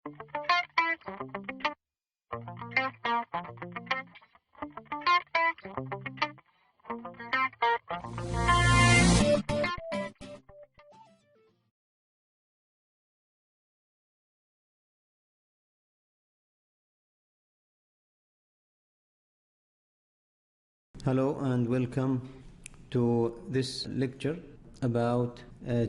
Hello and welcome to this lecture about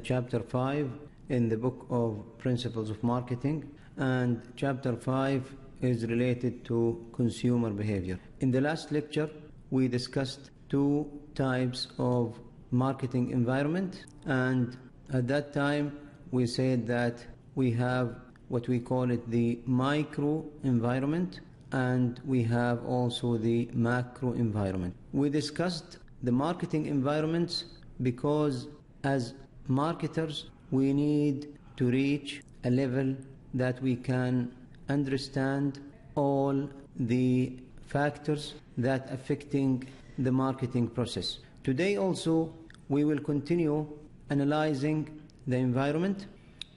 Chapter 5 in the book of Principles of Marketing, and Chapter 5 is related to consumer behavior. In the last lecture we discussed two types of marketing environment, and at that time we said that we have what we call it the micro environment, and we have also the macro environment. We discussed the marketing environments because as marketers we need to reach a level that we can understand all the factors that affecting the marketing process. Today also we will continue analyzing the environment,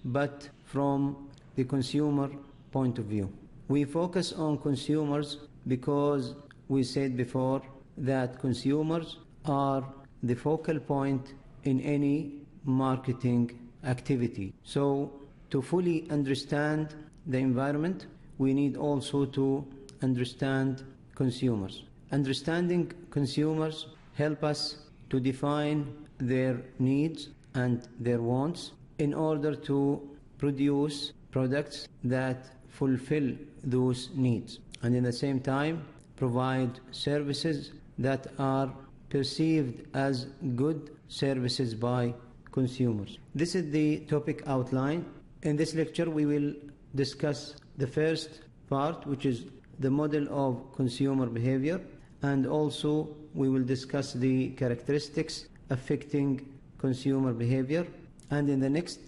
but from the consumer point of view. We focus on consumers because we said before that consumers are the focal point in any marketing activity. So to fully understand the environment, we need also to understand consumers. Understanding consumers help us to define their needs and their wants in order to produce products that fulfill those needs, and in the same time provide services that are perceived as good services by consumers. This is the topic outline. In this lecture we will discuss the first part, which is the model of consumer behavior, and also we will discuss the characteristics affecting consumer behavior, and in the next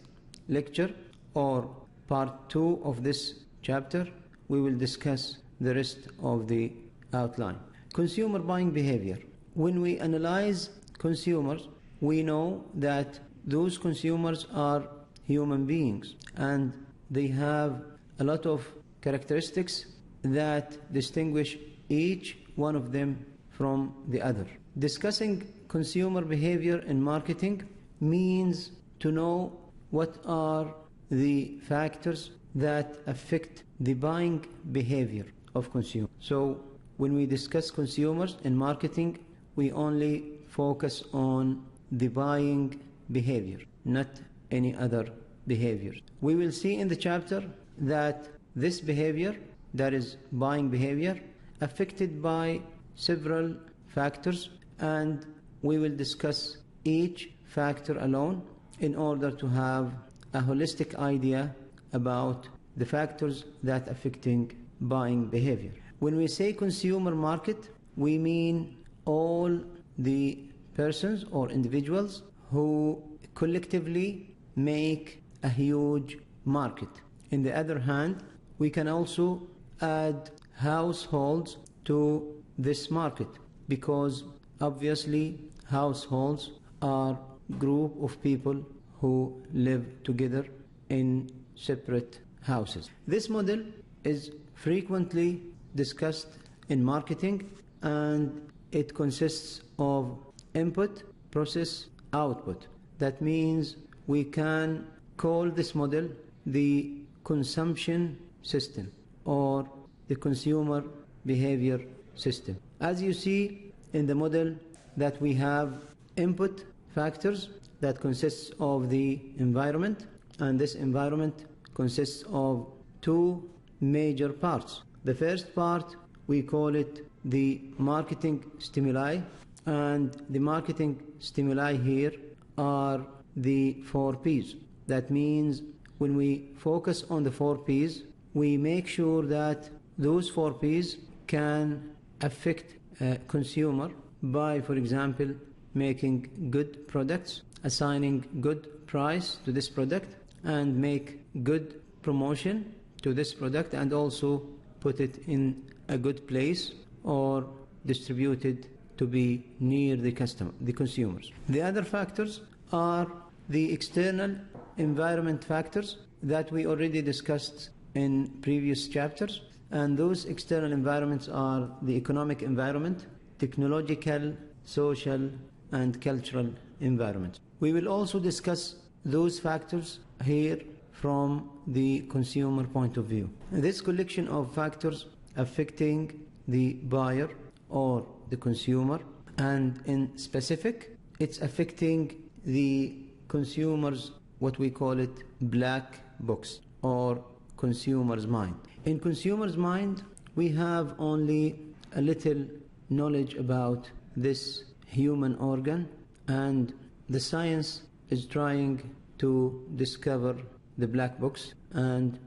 lecture or part 2 of this chapter we will discuss the rest of the outline. Consumer buying behavior. When we analyze consumers, we know that those consumers are human beings and they have a lot of characteristics that distinguish each one of them from the other. Discussing consumer behavior in marketing means to know what are the factors that affect the buying behavior of consumers. So when we discuss consumers in marketing, we only focus on the buying behavior, not any other behaviors. We will see in the chapter that this behavior, that is buying behavior, affected by several factors, and we will discuss each factor alone in order to have a holistic idea about the factors that affecting buying behavior. When we say consumer market, we mean all the persons or individuals who collectively make a huge market. On the other hand, we can also add households to this market, because obviously households are a group of people who live together in separate houses. This model is frequently discussed in marketing, and it consists of input, process, output. That means we can call this model the consumption system or the consumer behavior system. As you see in the model that we have input factors that consists of the environment, and this environment consists of two major parts. The first part, we call it the marketing stimuli, and the marketing stimuli here are the 4 Ps. That means when we focus on the 4 Ps, we make sure that those 4 Ps can affect a consumer by, for example, making good products, assigning good price to this product, and make good promotion to this product, and also put it in a good place or distribute it to be near the consumers. The other factors are the external environment factors that we already discussed in previous chapters, and those external environments are the economic environment, technological, social, and cultural environment. We will also discuss those factors here from the consumer point of view. This collection of factors affecting the buyer or the consumer, and in specific, it's affecting the consumer's, what we call it, black box or consumer's mind. In consumer's mind, we have only a little knowledge about this human organ, and the science is trying to discover the black box, and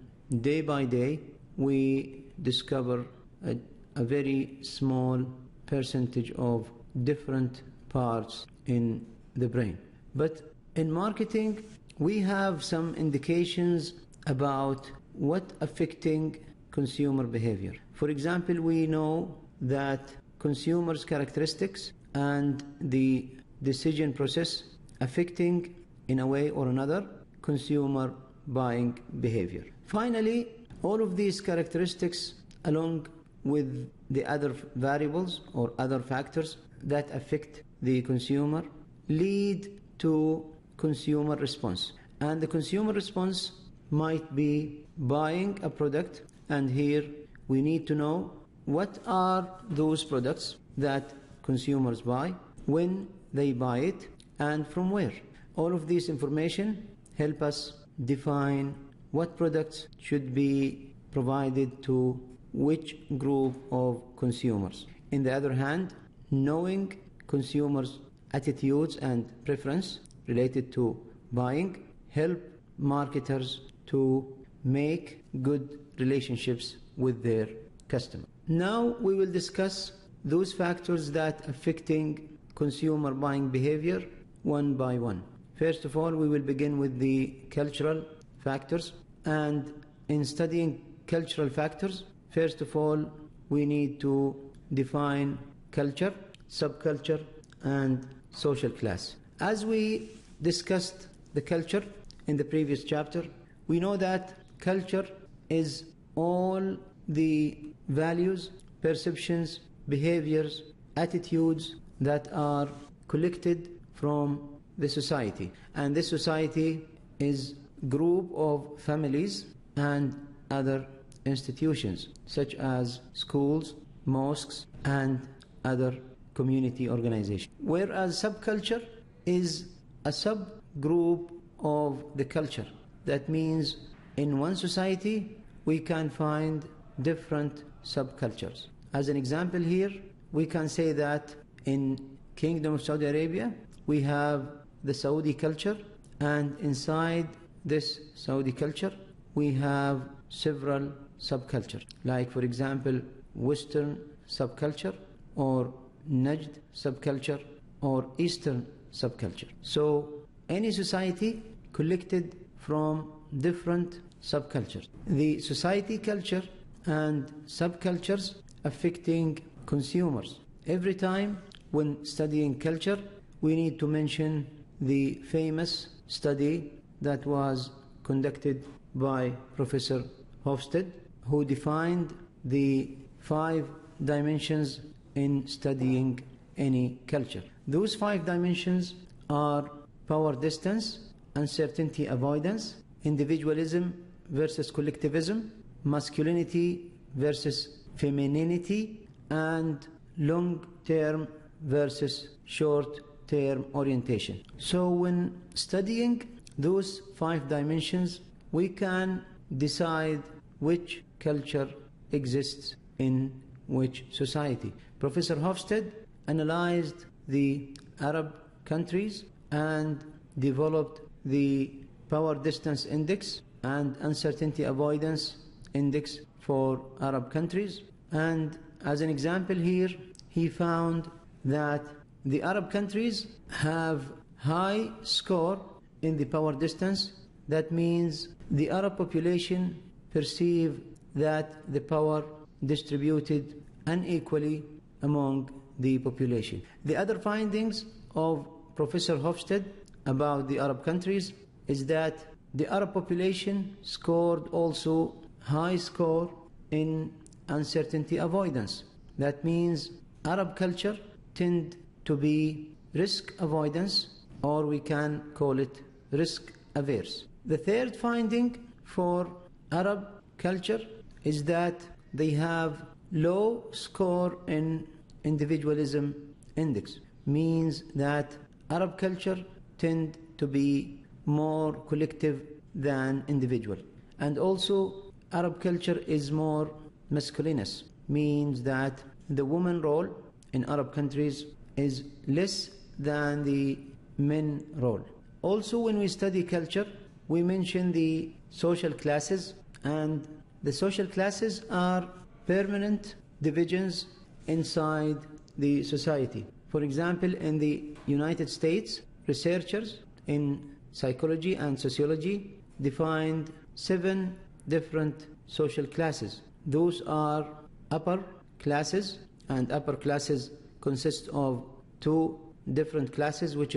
day by day we discover a very small percentage of different parts in the brain. But in marketing, we have some indications about what affecting consumer behavior. For example, we know that consumers' characteristics and the decision process affecting, in a way or another, consumer buying behavior. Finally, all of these characteristics, along with the other variables or other factors that affect the consumer, lead to consumer response. And the consumer response might be buying a product, and here we need to know what are those products that consumers buy, when they buy it, and from where. All of this information help us define what products should be provided to which group of consumers. In the other hand, knowing consumers' attitudes and preference related to buying help marketers to make good relationships with their customer. Now we will discuss those factors that affecting consumer buying behavior one by one. First of all, we will begin with the cultural factors, and in studying cultural factors, first of all, we need to define culture, subculture, and social class. As we discussed the culture in the previous chapter, we know that culture is all the values, perceptions, behaviors, attitudes that are collected from the society. And this society is a group of families and other institutions, such as schools, mosques, and other community organizations. Whereas subculture is a subgroup of the culture. That means in one society we can find different subcultures. As an example here, we can say that in Kingdom of Saudi Arabia we have the Saudi culture, and inside this Saudi culture we have several subcultures, like for example Western subculture, or Najd subculture, or Eastern subculture. So any society collected from different subcultures. The society culture and subcultures affecting consumers. Every time when studying culture, we need to mention the famous study that was conducted by Professor Hofstede, who defined the 5 dimensions in studying any culture. Those 5 dimensions are power distance, uncertainty avoidance, individualism versus collectivism, masculinity versus femininity, and long-term versus short-term orientation. So when studying those 5 dimensions, we can decide which culture exists in which society. Professor Hofstede analyzed the Arab countries and developed the power distance index and uncertainty avoidance index for Arab countries. And as an example here, he found that the Arab countries have high score in the power distance. That means the Arab population perceive that the power distributed unequally among the population. The other findings of Professor Hofstede about the Arab countries is that the Arab population scored also high score in uncertainty avoidance. That means Arab culture tend to be risk avoidance, or we can call it risk averse. The third finding for Arab culture is that they have low score in individualism index. Means that Arab culture tend to be more collective than individual. And also Arab culture is more masculinous. Means that the woman role in Arab countries is less than the men role. Also, when we study culture, we mention the social classes, and the social classes are permanent divisions inside the society. For example, in the United States, researchers in psychology and sociology defined 7 different social classes. Those are upper classes, and upper classes consist of 2 different classes which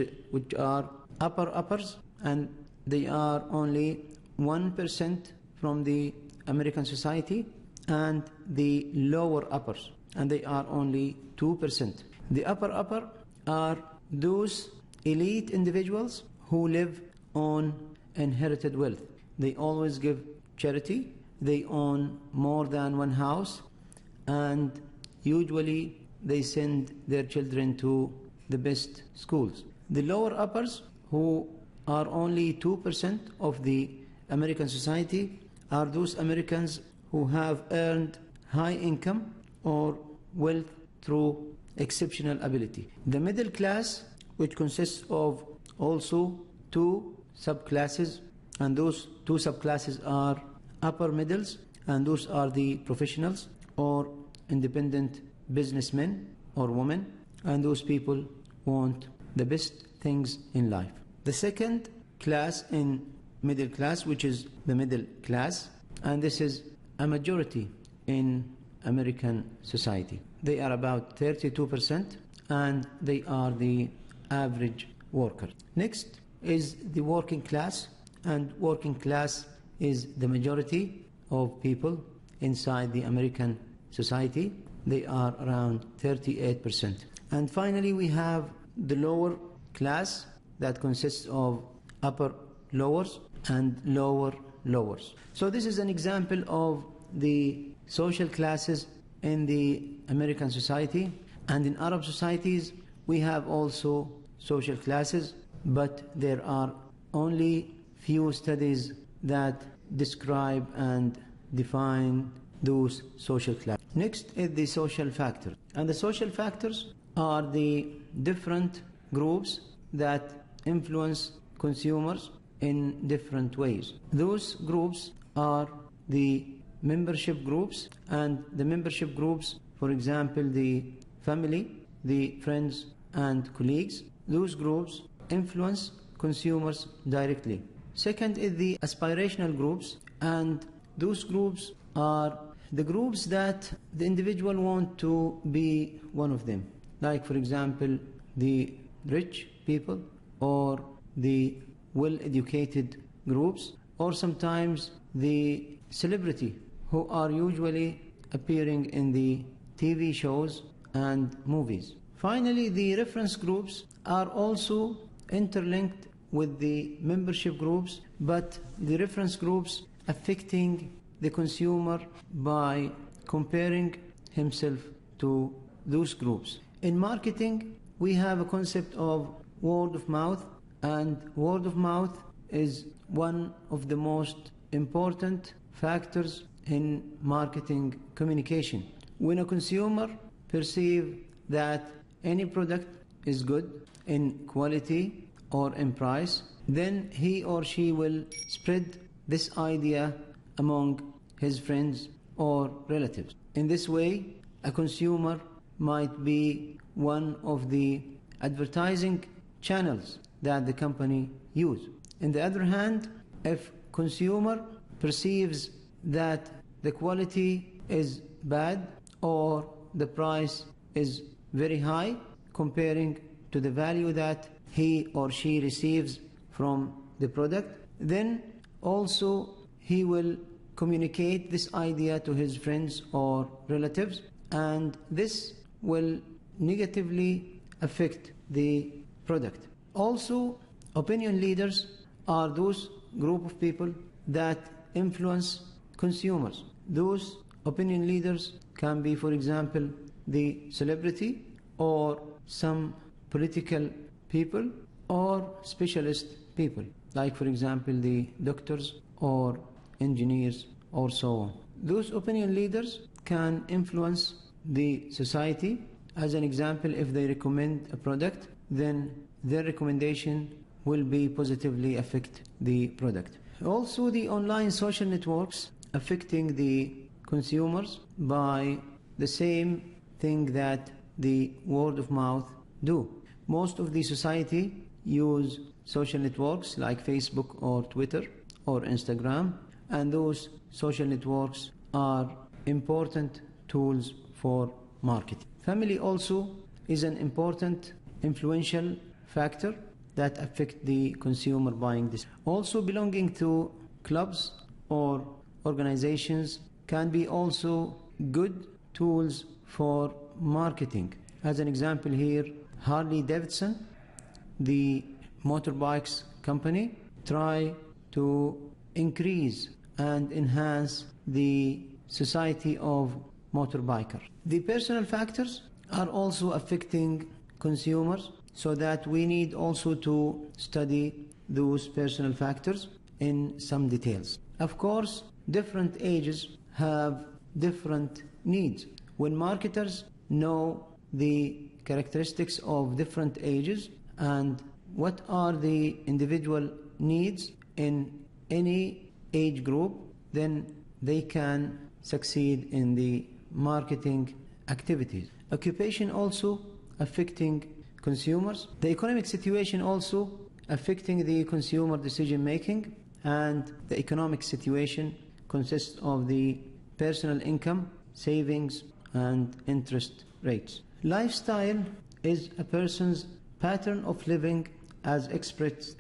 are upper uppers, and they are only 1% from the American society, and the lower uppers, and they are only 2%. The upper are those elite individuals who live on inherited wealth. They always give charity, they own more than one house, and usually they send their children to the best schools. The lower uppers, who are only 2% of the American society, are those Americans who have earned high income or wealth through exceptional ability. The middle class, which consists of also 2 subclasses, and those 2 subclasses are upper middles, and those are the professionals or independent businessmen or women, and those people want the best things in life. The second class in middle class, which is the middle class, and this is a majority in American society. They are about 32%, and they are the average worker. Next is the working class, and working class is the majority of people inside the American society. They are around 38%. And finally, we have the lower class that consists of upper lowers and lower lowers. So this is an example of the social classes in the American society. And in Arab societies, we have also social classes, but there are only few studies that describe and define those social classes. Next is the social factors. And the social factors are the different groups that influence consumers in different ways. Those groups are the membership groups, and the membership groups, for example, the family, the friends and colleagues, those groups influence consumers directly. Second is the aspirational groups, and those groups are the groups that the individual want to be one of them. Like, for example, the rich people, or the well-educated groups, or sometimes the celebrity who are usually appearing in the TV shows and movies. Finally, the reference groups are also interlinked with the membership groups, but the reference groups affecting the consumer by comparing himself to those groups. In marketing, we have a concept of word of mouth, and word of mouth is one of the most important factors in marketing communication. When a consumer perceives that any product is good in quality or in price, then he or she will spread this idea among his friends or relatives. In this way, a consumer might be one of the advertising channels that the company use. On the other hand, if consumer perceives that the quality is bad or the price is very high comparing to the value that he or she receives from the product, then also he will communicate this idea to his friends or relatives, and this will negatively affect the product. Also, opinion leaders are those group of people that influence consumers. Those opinion leaders can be, for example, the celebrity or some political people or specialist people, like for example the doctors or engineers or so on. Those opinion leaders can influence the society. As an example, if they recommend a product, then their recommendation will be positively affect the product. Also, the online social networks affecting the consumers by the same thing that the word of mouth do. Most of the society use social networks like Facebook or Twitter or Instagram, and those social networks are important tools for marketing. Family also is an important influential factor that affect the consumer buying this. Also, belonging to clubs or organizations can be also good tools for marketing. As an example here, Harley Davidson, the motorbikes company, try to increase and enhance the society of motorbikers. The personal factors are also affecting consumers, so that we need also to study those personal factors in some details. Of course, different ages have different needs. When marketers know the characteristics of different ages and what are the individual needs in any age group, then they can succeed in the marketing activities. Occupation also affecting consumers. The economic situation also affecting the consumer decision making, and the economic situation consists of the personal income, savings, and interest rates. Lifestyle is a person's pattern of living as expressed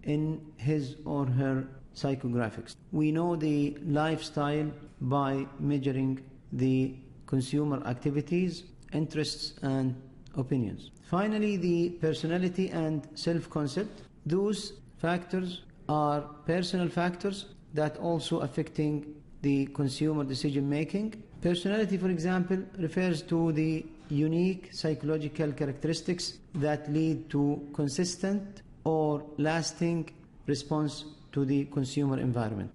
in his or her psychographics. We know the lifestyle by measuring the consumer activities, interests, and opinions. Finally, the personality and self-concept. Those factors are personal factors that also affecting the consumer decision making. Personality, for example, refers to the unique psychological characteristics that lead to consistent or lasting response to the consumer environment.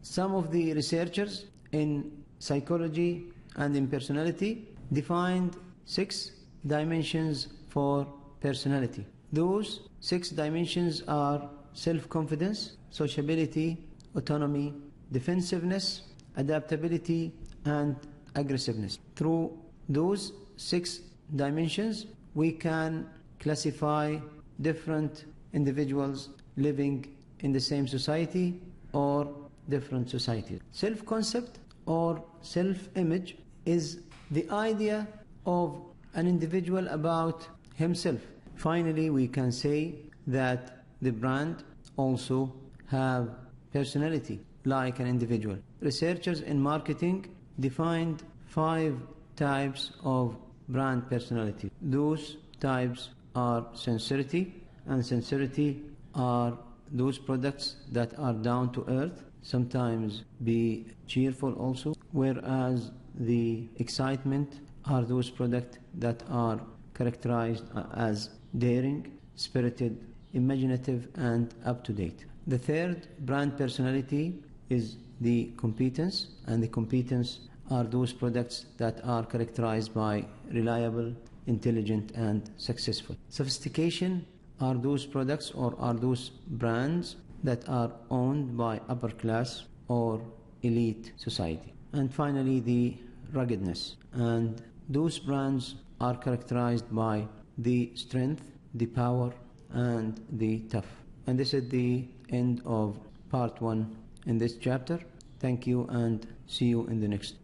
Some of the researchers in psychology and in personality defined 6 dimensions for personality. Those 6 dimensions are self-confidence, sociability, autonomy, defensiveness, adaptability, and aggressiveness. Through those 6 dimensions, we can classify different individuals living in the same society or different societies. Self-concept or self-image is the idea of an individual about himself. Finally, we can say that the brand also have personality like an individual. Researchers in marketing defined 5 types of brand personality. Those types are sincerity, and sincerity are those products that are down to earth, sometimes be cheerful also, whereas the excitement are those products that are characterized as daring, spirited, imaginative, and up-to-date. The third brand personality is the competence, and the competence are those products that are characterized by reliable, intelligent, and successful. Sophistication are those products or are those brands that are owned by upper class or elite society. And finally, the ruggedness, and those brands are characterized by the strength, the power, and the tough. And this is the end of part 1 in this chapter. Thank you, and see you in the next.